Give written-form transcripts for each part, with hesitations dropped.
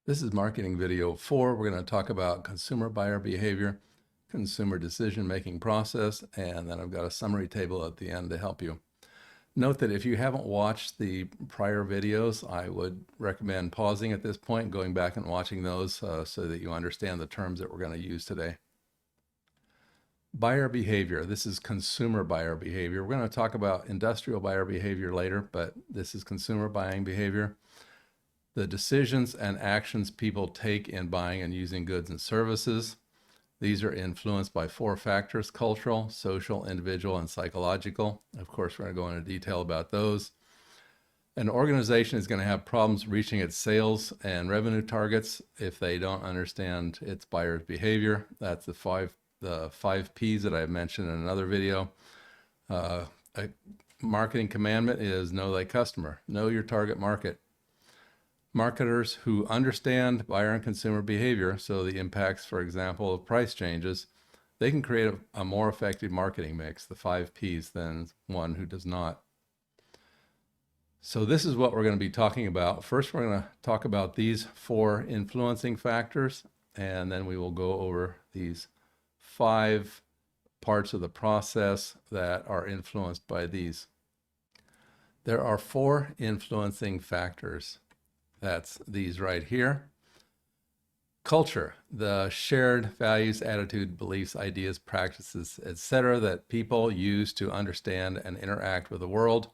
This is marketing video 4. We're going to talk about consumer buyer behavior, consumer decision-making process, and then I've got a summary table at the end to help you. Note that if you haven't watched the prior videos, I would recommend pausing at this point, going back and watching those so that you understand the terms that we're going to use today. Buyer behavior. This is consumer buyer behavior. We're going to talk about industrial buyer behavior later, but this is consumer buying behavior. The decisions and actions people take in buying and using goods and services. These are influenced by 4 factors: cultural, social, individual, and psychological. Of course, we're going to go into detail about those. An organization is going to have problems reaching its sales and revenue targets if they don't understand its buyer's behavior. That's the five P's that I mentioned in another video. A marketing commandment is know thy customer, know your target market. Marketers who understand buyer and consumer behavior, so the impacts, for example, of price changes, they can create a more effective marketing mix, the 5 P's, than one who does not. So this is what we're going to be talking about. First, we're going to talk about these 4 influencing factors, and then we will go over these 5 parts of the process that are influenced by these. There are 4 influencing factors. That's these right here. Culture, the shared values, attitude, beliefs, ideas, practices, etc. that people use to understand and interact with the world.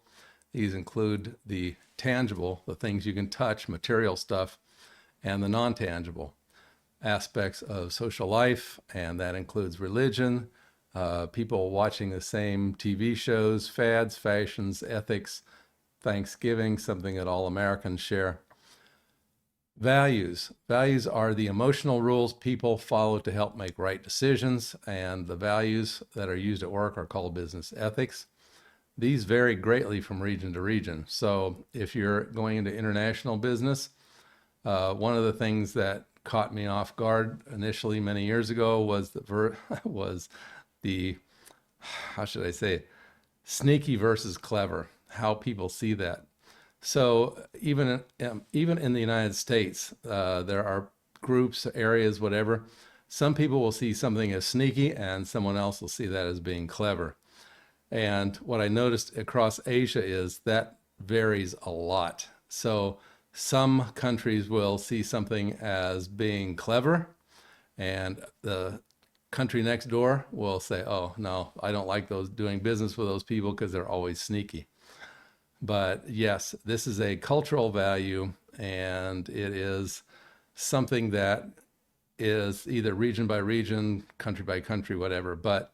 These include the tangible, the things you can touch, material stuff, and the non-tangible aspects of social life, and that includes religion, people watching the same TV shows, fads, fashions, ethics, Thanksgiving, something that all Americans share. Values. Values are the emotional rules people follow to help make right decisions, and the values that are used at work are called business ethics. These vary greatly from region to region. So if you're going into international business, one of the things that caught me off guard initially many years ago was the how should I say it? Sneaky versus clever, how people see that. So even in the United States, there are groups, areas, whatever. Some people will see something as sneaky and someone else will see that as being clever. And what I noticed across Asia is that varies a lot. So some countries will see something as being clever, and the country next door will say, oh, no, I don't like doing business with those people because they're always sneaky. But yes, this is a cultural value, and it is something that is either region by region, country by country, whatever, but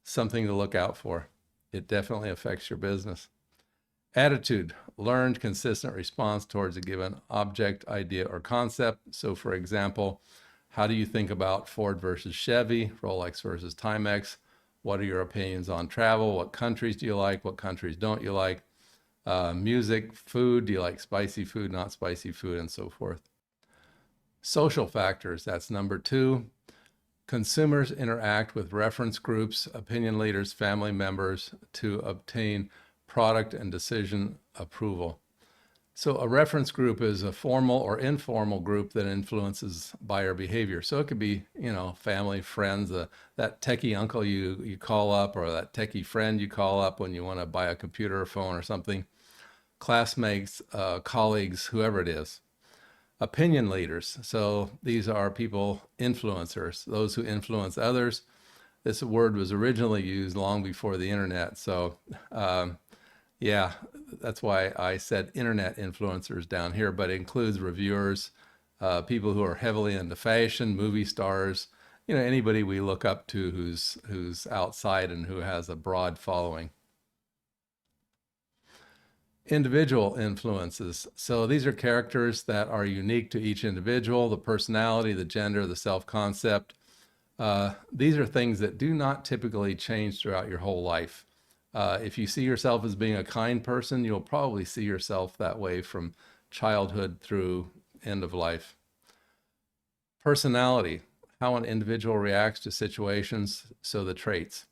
something to look out for. It definitely affects your business. Attitude, learned, consistent response towards a given object, idea, or concept. So for example, how do you think about Ford versus Chevy, Rolex versus Timex? What are your opinions on travel? What countries do you like? What countries don't you like? Music, food, do you like spicy food, not spicy food, and so forth. Social factors, that's number 2. Consumers interact with reference groups, opinion leaders, family members to obtain product and decision approval. So a reference group is a formal or informal group that influences buyer behavior. So it could be, family, friends, that techie uncle you call up, or that techie friend you call up when you want to buy a computer or phone or something. Classmates, colleagues, whoever it is. Opinion leaders. So these are people, influencers, those who influence others. This word was originally used long before the internet. So yeah, that's why I said internet influencers down here, but it includes reviewers, people who are heavily into fashion, movie stars, anybody we look up to who's outside and who has a broad following. Individual influences. So these are characters that are unique to each individual: the personality, the gender, the self-concept. These are things that do not typically change throughout your whole life. If you see yourself as being a kind person, you'll probably see yourself that way from childhood through end of life. Personality, how an individual reacts to situations, so the traits.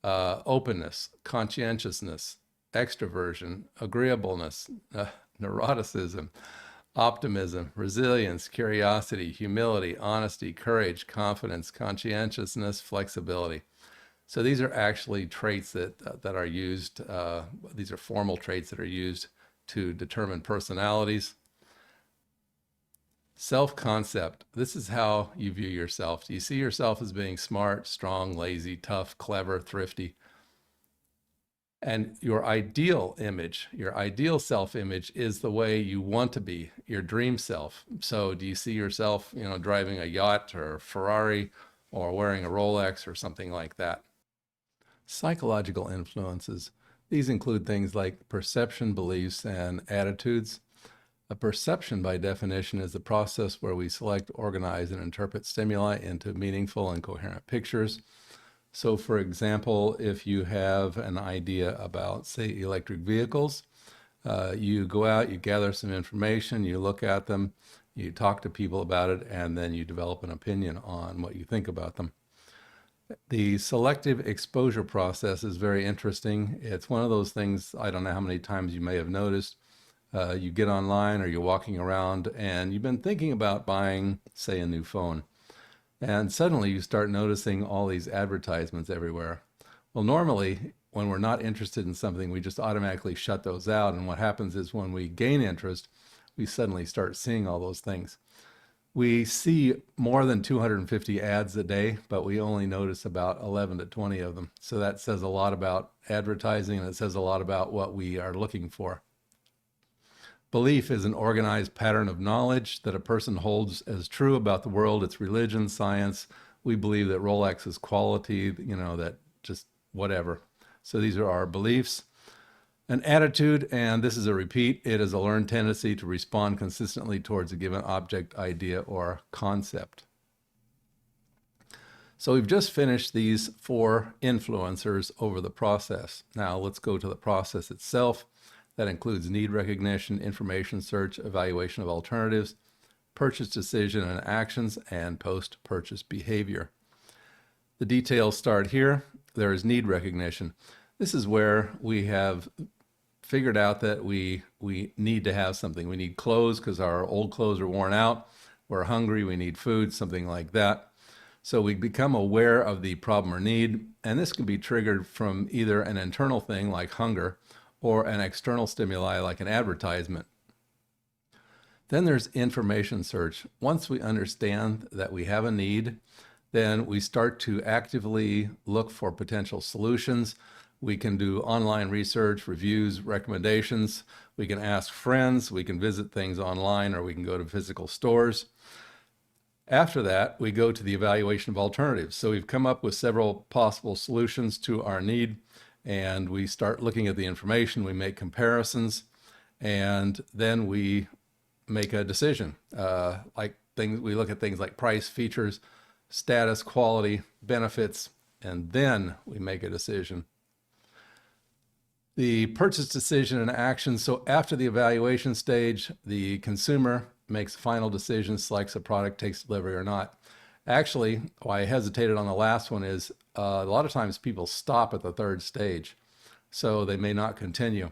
Openness, conscientiousness, extroversion, agreeableness, neuroticism, Optimism, resilience, curiosity, humility, honesty, courage, confidence, conscientiousness, flexibility. So these are actually traits that are used. These are formal traits that are used to determine personalities. Self-concept. This is how you view yourself. Do you see yourself as being smart, strong, lazy, tough, clever, thrifty? And your ideal image, your ideal self-image is the way you want to be, your dream self. So do you see yourself, driving a yacht or a Ferrari or wearing a Rolex or something like that? Psychological influences. These include things like perception, beliefs, and attitudes. A perception, by definition, is the process where we select, organize, and interpret stimuli into meaningful and coherent pictures. So, for example, if you have an idea about, say, electric vehicles, you go out, you gather some information, you look at them, you talk to people about it, and then you develop an opinion on what you think about them. The selective exposure process is very interesting. It's one of those things, I don't know how many times you may have noticed. You get online or you're walking around and you've been thinking about buying, say, a new phone. And suddenly you start noticing all these advertisements everywhere. Well, normally, when we're not interested in something, we just automatically shut those out. And what happens is when we gain interest, we suddenly start seeing all those things. We see more than 250 ads a day, but we only notice about 11 to 20 of them. So that says a lot about advertising, and it says a lot about what we are looking for. Belief is an organized pattern of knowledge that a person holds as true about the world, its religion, science. We believe that Rolex is quality, that just whatever. So these are our beliefs. An attitude, and this is a repeat, it is a learned tendency to respond consistently towards a given object, idea, or concept. So we've just finished these 4 influencers over the process. Now let's go to the process itself. That includes need recognition, information search, evaluation of alternatives, purchase decision and actions, and post-purchase behavior. The details start here. There is need recognition. This is where we have figured out that we need to have something. We need clothes because our old clothes are worn out. We're hungry, we need food, something like that. So we become aware of the problem or need, and this can be triggered from either an internal thing like hunger or an external stimuli like an advertisement. Then there's information search. Once we understand that we have a need, then we start to actively look for potential solutions. We can do online research, reviews, recommendations. We can ask friends, we can visit things online, or we can go to physical stores. After that, we go to the evaluation of alternatives. So we've come up with several possible solutions to our need, and we start looking at the information, we make comparisons, and then we make a decision. We look at things like price, features, status, quality, benefits, and then we make a decision. The purchase decision and action. So after the evaluation stage, the consumer makes a final decision, selects a product, takes delivery or not. Actually, why I hesitated on the last one is a lot of times people stop at the 3rd stage, so they may not continue.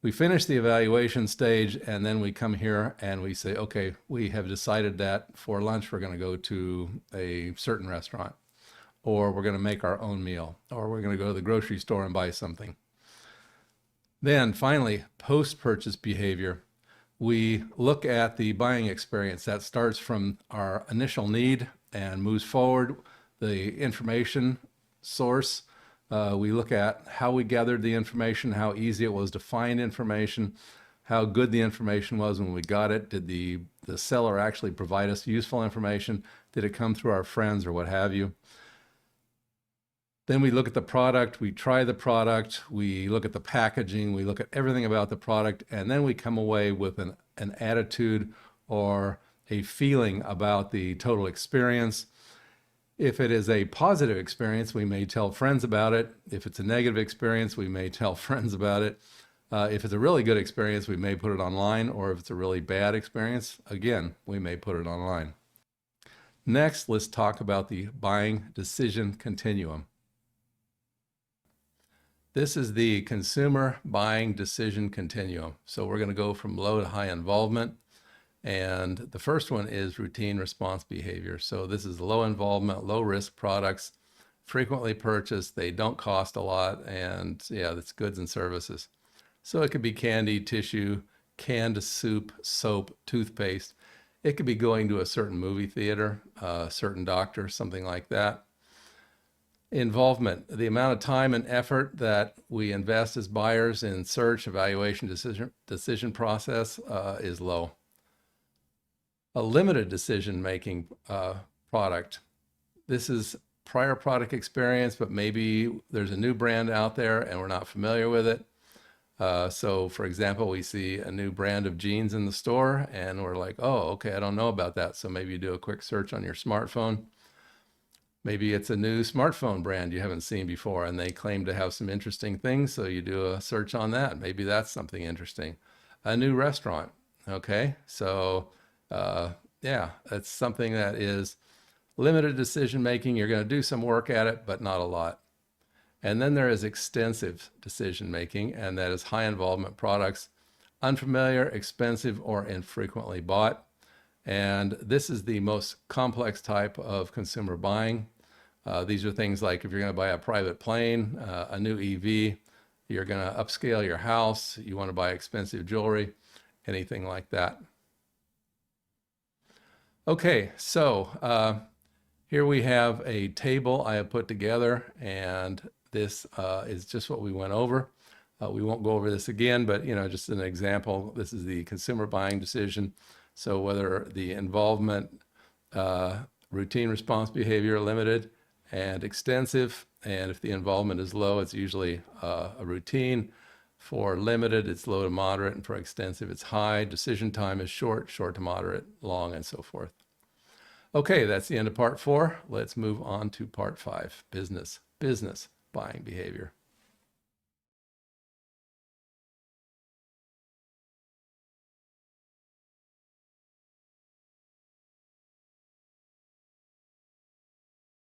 We finish the evaluation stage, and then we come here and we say, okay, we have decided that for lunch we're going to go to a certain restaurant, or we're going to make our own meal, or we're going to go to the grocery store and buy something. Then finally, post-purchase behavior. We look at the buying experience that starts from our initial need and moves forward. The information source, we look at how we gathered the information, how easy it was to find information, how good the information was when we got it. Did the seller actually provide us useful information? Did it come through our friends or what have you? Then we look at the product, we try the product, we look at the packaging, we look at everything about the product, and then we come away with an attitude or a feeling about the total experience. If it is a positive experience, we may tell friends about it. If it's a negative experience, we may tell friends about it. If it's a really good experience, we may put it online, or if it's a really bad experience, again, we may put it online. Next, let's talk about the buying decision continuum. This is the consumer buying decision continuum. So we're going to go from low to high involvement. And the first one is routine response behavior. So this is low involvement, low risk products, frequently purchased, they don't cost a lot, and yeah, that's goods and services. So it could be candy, tissue, canned soup, soap, toothpaste. It could be going to a certain movie theater, a certain doctor, something like that. Involvement, the amount of time and effort that we invest as buyers in search, evaluation, decision process is low. A limited decision-making product. This is prior product experience, but maybe there's a new brand out there and we're not familiar with it. So for example, we see a new brand of jeans in the store and we're like, oh, okay, I don't know about that. So maybe you do a quick search on your smartphone. Maybe it's a new smartphone brand you haven't seen before and they claim to have some interesting things. So you do a search on that. Maybe that's something interesting. A new restaurant. Okay. So yeah, that's something that is limited decision making. You're going to do some work at it, but not a lot. And then there is extensive decision making, and that is high involvement products, unfamiliar, expensive, or infrequently bought. And this is the most complex type of consumer buying. These are things like if you're going to buy a private plane, a new EV, you're going to upscale your house, you want to buy expensive jewelry, anything like that. Okay, so here we have a table I have put together, and this is just what we went over. We won't go over this again, but just an example. This is the consumer buying decision. So whether the involvement, routine response behavior, limited and extensive, and if the involvement is low, it's usually a routine. For limited, it's low to moderate, and for extensive, it's high. Decision time is short, short to moderate, long, and so forth. Okay, that's the end of part 4. Let's move on to part 5, business buying behavior.